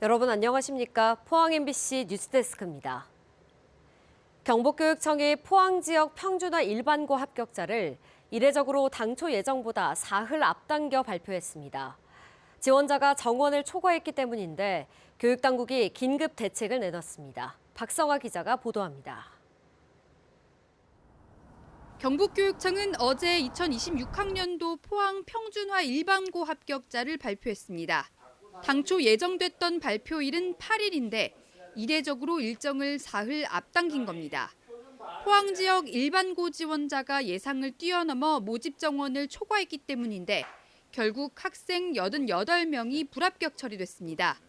여러분 안녕하십니까? 포항 MBC 뉴스데스크입니다. 경북교육청이 포항 지역 평준화 일반고 합격자를 이례적으로 당초 예정보다 사흘 앞당겨 발표했습니다. 지원자가 정원을 초과했기 때문인데 교육당국이 긴급 대책을 내놨습니다. 박성아 기자가 보도합니다. 경북교육청은 어제 2026학년도 포항 평준화 일반고 합격자를 발표했습니다. 당초 예정됐던 발표일은 8일인데 이례적으로 일정을 사흘 앞당긴 겁니다. 포항 지역 일반고 지원자가 예상을 뛰어넘어 모집 정원을 초과했기 때문인데 결국 학생 88명이 불합격 처리됐습니다.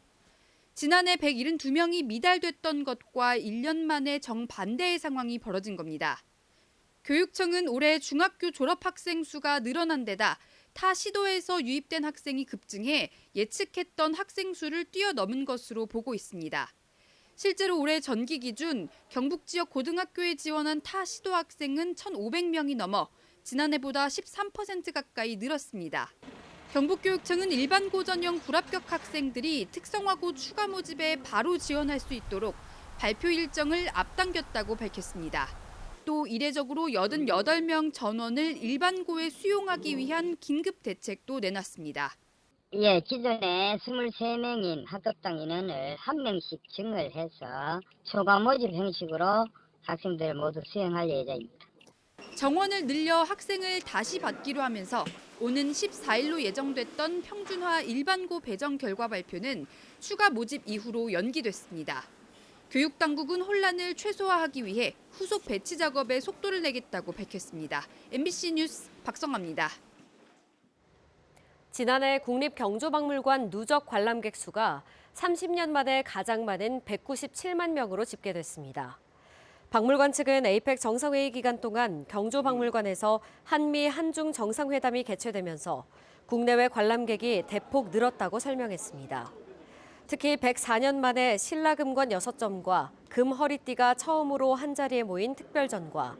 지난해 172명이 미달됐던 것과 1년 만에 정반대의 상황이 벌어진 겁니다. 교육청은 올해 중학교 졸업학생 수가 늘어난 데다 타 시도에서 유입된 학생이 급증해 예측했던 학생 수를 뛰어넘은 것으로 보고 있습니다. 실제로 올해 전기 기준 경북 지역 고등학교에 지원한 타 시도 학생은 1,500명이 넘어 지난해보다 13% 가까이 늘었습니다. 경북교육청은 일반고 전형 불합격 학생들이 특성화고 추가 모집에 바로 지원할 수 있도록 발표 일정을 앞당겼다고 밝혔습니다. 또 이례적으로 88명 전원을 일반고에 수용하기 위한 긴급 대책도 내놨습니다. 예, 기존에 23명인 합격당 인원을 1명씩 증을 해서 초과 모집 형식으로 학생들을 모두 수용할 예정입니다. 정원을 늘려 학생을 다시 받기로 하면서 오는 14일로 예정됐던 평준화 일반고 배정 결과 발표는 추가 모집 이후로 연기됐습니다. 교육당국은 혼란을 최소화하기 위해 후속 배치 작업에 속도를 내겠다고 밝혔습니다. MBC 뉴스 박성아입니다. 지난해 국립경조박물관 누적 관람객 수가 30년 만에 가장 많은 197만 명으로 집계됐습니다. 박물관 측은 에이펙 정상회의 기간 동안 경조박물관에서 한미 한중 정상회담이 개최되면서 국내외 관람객이 대폭 늘었다고 설명했습니다. 특히 104년 만에 신라금관 6점과 금 허리띠가 처음으로 한자리에 모인 특별전과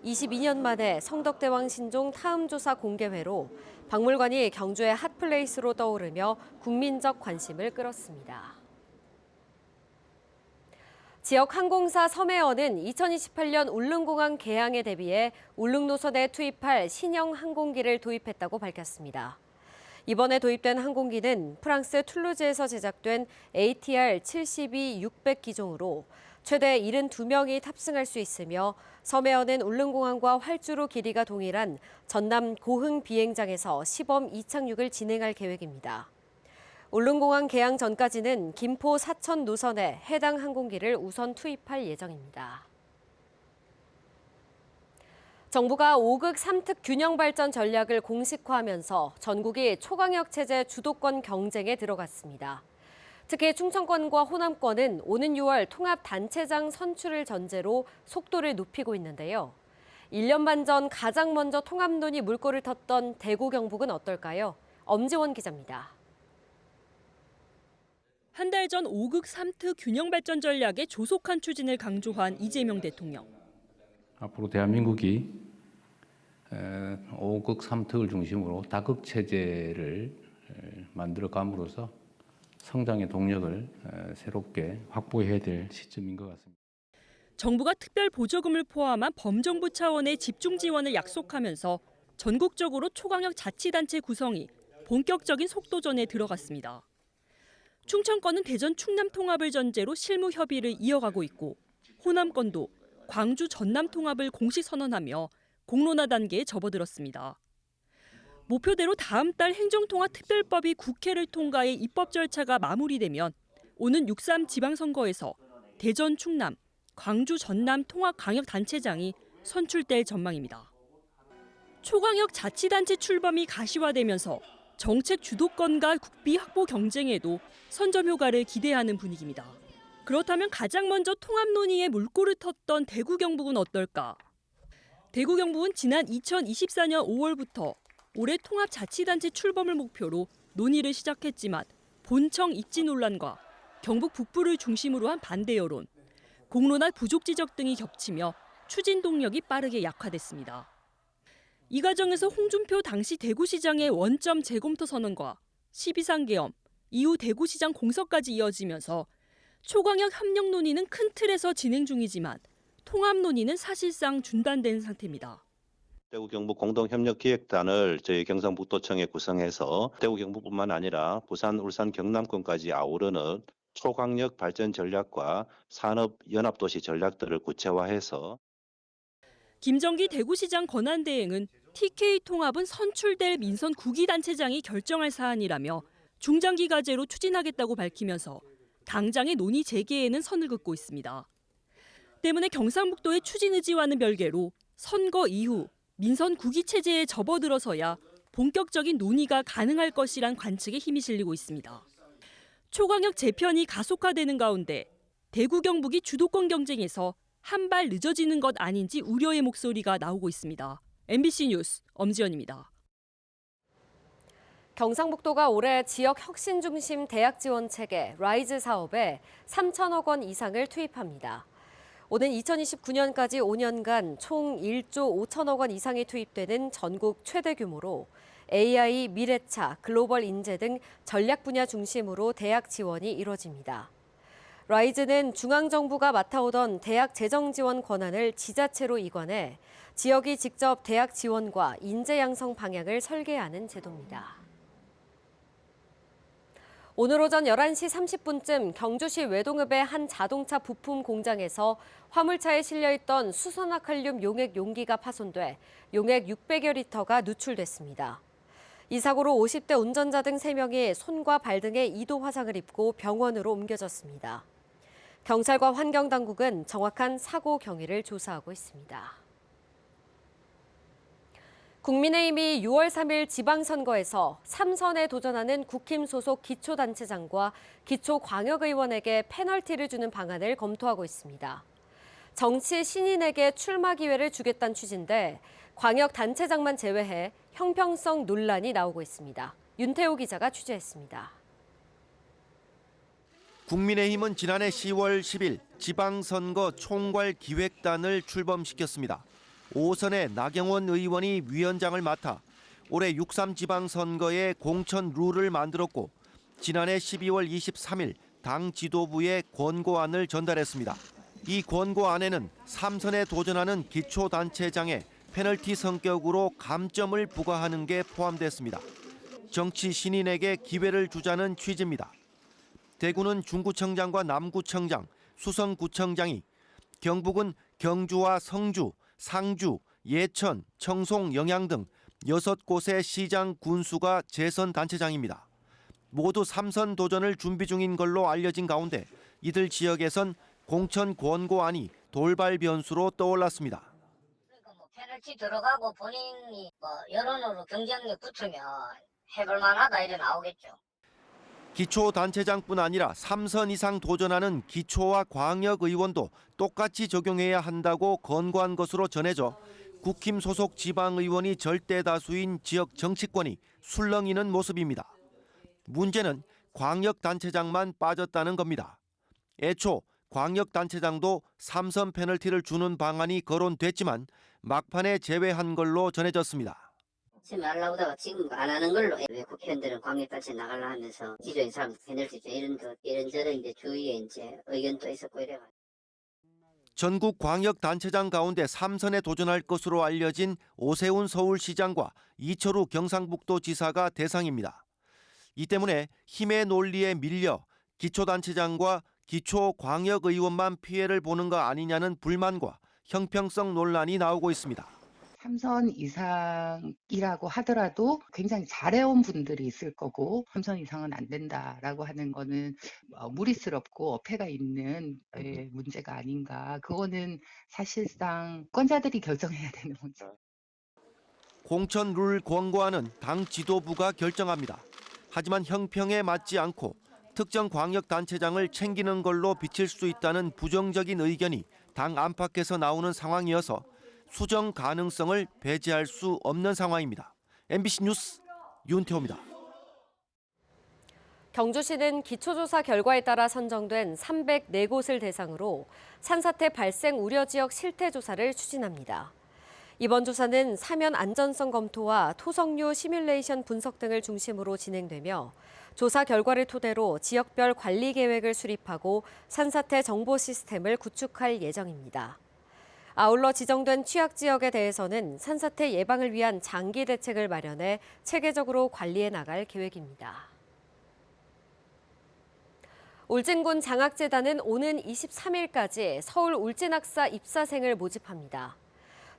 22년 만에 성덕대왕 신종 타음조사 공개회로 박물관이 경주의 핫플레이스로 떠오르며 국민적 관심을 끌었습니다. 지역 항공사 섬에어는 2028년 울릉공항 개항에 대비해 울릉노선에 투입할 신형 항공기를 도입했다고 밝혔습니다. 이번에 도입된 항공기는 프랑스 툴루즈에서 제작된 ATR-72-600 기종으로 최대 72명이 탑승할 수 있으며 섬에어는 울릉공항과 활주로 길이가 동일한 전남 고흥 비행장에서 시범 이착륙을 진행할 계획입니다. 울릉공항 개항 전까지는 김포 사천 노선에 해당 항공기를 우선 투입할 예정입니다. 정부가 5극 3특 균형 발전 전략을 공식화하면서 전국이 초강력 체제 주도권 경쟁에 들어갔습니다. 특히 충청권과 호남권은 오는 6월 통합 단체장 선출을 전제로 속도를 높이고 있는데요. 1년 반 전 가장 먼저 통합론이 물꼬를 텄던 대구 경북은 어떨까요? 엄지원 기자입니다. 한 달 전 5극 3특 균형 발전 전략의 조속한 추진을 강조한 이재명 대통령. 앞으로 대한민국이 5극 3특을 중심으로 다극 체제를 만들어감으로써 성장의 동력을 새롭게 확보해야 될 시점인 것 같습니다. 정부가 특별 보조금을 포함한 범정부 차원의 집중 지원을 약속하면서 전국적으로 초강력 자치단체 구성이 본격적인 속도전에 들어갔습니다. 충청권은 대전 충남 통합을 전제로 실무 협의를 이어가고 있고 호남권도 광주 전남 통합을 공식 선언하며 공론화 단계에 접어들었습니다. 목표대로 다음 달 행정통합특별법이 국회를 통과해 입법 절차가 마무리되면 오는 6.3 지방선거에서 대전 충남, 광주 전남 통합광역단체장이 선출될 전망입니다. 초광역 자치단체 출범이 가시화되면서 정책 주도권과 국비 확보 경쟁에도 선점 효과를 기대하는 분위기입니다. 그렇다면 가장 먼저 통합 논의에 물꼬를 텄던 대구 경북은 어떨까? 대구 경북은 지난 2024년 5월부터 올해 통합자치단체 출범을 목표로 논의를 시작했지만 본청 입지 논란과 경북 북부를 중심으로 한 반대 여론, 공론화 부족 지적 등이 겹치며 추진 동력이 빠르게 약화됐습니다. 이 과정에서 홍준표 당시 대구시장의 원점 재검토 선언과 12.3계엄, 이후 대구시장 공석까지 이어지면서 초광역 협력 논의는 큰 틀에서 진행 중이지만 통합 논의는 사실상 중단된 상태입니다. 대구 경북 공동협력기획단을 저희 경상북도청에 구성해서 대구 경북뿐만 아니라 부산, 울산, 경남권까지 아우르는 초광역 발전 전략과 산업 연합도시 전략들을 구체화해서 김정기 대구시장 권한대행은 TK 통합은 선출될 민선 구기단체장이 결정할 사안이라며 중장기과제로 추진하겠다고 밝히면서 당장의 논의 재개에는 선을 긋고 있습니다. 때문에 경상북도의 추진 의지와는 별개로 선거 이후 민선 구기 체제에 접어들어서야 본격적인 논의가 가능할 것이란 관측에 힘이 실리고 있습니다. 초광역 재편이 가속화되는 가운데 대구 경북이 주도권 경쟁에서 한 발 늦어지는 것 아닌지 우려의 목소리가 나오고 있습니다. MBC 뉴스 엄지연입니다. 경상북도가 올해 지역 혁신 중심 대학 지원 체계 라이즈 사업에 3천억 원 이상을 투입합니다. 오는 2029년까지 5년간 총 1조 5천억 원 이상이 투입되는 전국 최대 규모로 AI, 미래차, 글로벌 인재 등 전략 분야 중심으로 대학 지원이 이뤄집니다. 라이즈는 중앙정부가 맡아오던 대학 재정 지원 권한을 지자체로 이관해 지역이 직접 대학 지원과 인재 양성 방향을 설계하는 제도입니다. 오늘 오전 11시 30분쯤 경주시 외동읍의 한 자동차 부품 공장에서 화물차에 실려있던 수소나칼륨 용액 용기가 파손돼 용액 600여 리터가 누출됐습니다. 이 사고로 50대 운전자 등 3명이 손과 발 등에 이도 화상을 입고 병원으로 옮겨졌습니다. 경찰과 환경당국은 정확한 사고 경위를 조사하고 있습니다. 국민의힘이 6월 3일 지방선거에서 3선에 도전하는 국힘 소속 기초단체장과 기초광역의원에게 페널티를 주는 방안을 검토하고 있습니다. 정치 신인에게 출마 기회를 주겠다는 취지인데 광역단체장만 제외해 형평성 논란이 나오고 있습니다. 윤태호 기자가 취재했습니다. 국민의힘은 지난해 10월 10일 지방선거 총괄기획단을 출범시켰습니다. 5선의 나경원 의원이 위원장을 맡아 올해 6.3 지방선거에 공천 룰을 만들었고 지난해 12월 23일 당 지도부에 권고안을 전달했습니다. 이 권고안에는 3선에 도전하는 기초단체장에 페널티 성격으로 감점을 부과하는 게 포함됐습니다. 정치 신인에게 기회를 주자는 취지입니다. 대구는 중구청장과 남구청장, 수성구청장이, 경북은 경주와 성주, 상주, 예천, 청송, 영양 등 6곳의 시장 군수가 재선 단체장입니다. 모두 3선 도전을 준비 중인 걸로 알려진 가운데 이들 지역에선 공천 권고안이 돌발 변수로 떠올랐습니다. 페널티 들어가고 본인이 여론으로 경쟁력 붙으면 해볼 만하다 이래 나오겠죠. 기초단체장뿐 아니라 3선 이상 도전하는 기초와 광역의원도 똑같이 적용해야 한다고 권고한 것으로 전해져 국힘 소속 지방의원이 절대 다수인 지역 정치권이 술렁이는 모습입니다. 문제는 광역단체장만 빠졌다는 겁니다. 애초 광역단체장도 3선 페널티를 주는 방안이 거론됐지만 막판에 제외한 걸로 전해졌습니다. 지금 하려고 하다가 지금 안 하는 걸로 왜 국회의원들은 광역단체 나가려 하면서 지도인 사람 페널티 줘 이런저런 이제 주위에 이제 의견도 있었고 이래가지고. 전국 광역단체장 가운데 3선에 도전할 것으로 알려진 오세훈 서울시장과 이철우 경상북도 지사가 대상입니다. 이 때문에 힘의 논리에 밀려 기초단체장과 기초광역의원만 피해를 보는 거 아니냐는 불만과 형평성 논란이 나오고 있습니다. 3선 이상이라고 하더라도 굉장히 잘해온 분들이 있을 거고 3선 이상은 안 된다라고 하는 거는 무리스럽고 어폐가 있는 문제가 아닌가. 그거는 사실상 권자들이 결정해야 되는 문제. 공천 룰 권고안은 당 지도부가 결정합니다. 하지만 형평에 맞지 않고 특정 광역단체장을 챙기는 걸로 비칠 수 있다는 부정적인 의견이 당 안팎에서 나오는 상황이어서 수정 가능성을 배제할 수 없는 상황입니다. MBC 뉴스 윤태호입니다. 경주시는 기초조사 결과에 따라 선정된 304곳을 대상으로 산사태 발생 우려 지역 실태 조사를 추진합니다. 이번 조사는 사면 안전성 검토와 토성류 시뮬레이션 분석 등을 중심으로 진행되며 조사 결과를 토대로 지역별 관리 계획을 수립하고 산사태 정보 시스템을 구축할 예정입니다. 아울러 지정된 취약 지역에 대해서는 산사태 예방을 위한 장기 대책을 마련해 체계적으로 관리해 나갈 계획입니다. 울진군 장학재단은 오는 23일까지 서울 울진학사 입사생을 모집합니다.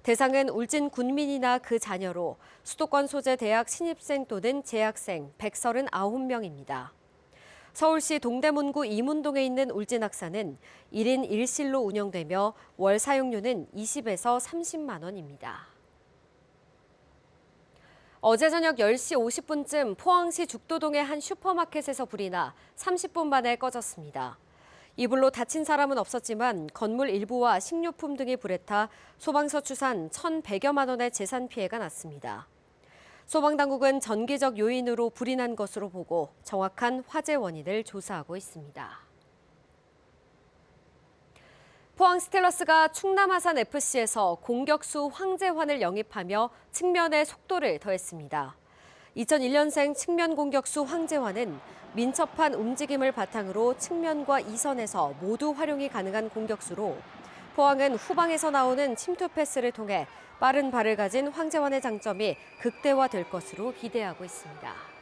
대상은 울진 군민이나 그 자녀로 수도권 소재 대학 신입생 또는 재학생 139명입니다. 서울시 동대문구 이문동에 있는 울진학사는 1인 1실로 운영되며 월 사용료는 20에서 30만 원입니다. 어제 저녁 10시 50분쯤 포항시 죽도동의 한 슈퍼마켓에서 불이 나 30분 만에 꺼졌습니다. 이 불로 다친 사람은 없었지만 건물 일부와 식료품 등이 불에 타 소방서 추산 1,100여만 원의 재산 피해가 났습니다. 소방당국은 전기적 요인으로 불이 난 것으로 보고 정확한 화재 원인을 조사하고 있습니다. 포항 스틸러스가 충남 아산 FC에서 공격수 황재환을 영입하며 측면의 속도를 더했습니다. 2001년생 측면 공격수 황재환은 민첩한 움직임을 바탕으로 측면과 2선에서 모두 활용이 가능한 공격수로 포항은 후방에서 나오는 침투 패스를 통해 빠른 발을 가진 황재환의 장점이 극대화될 것으로 기대하고 있습니다.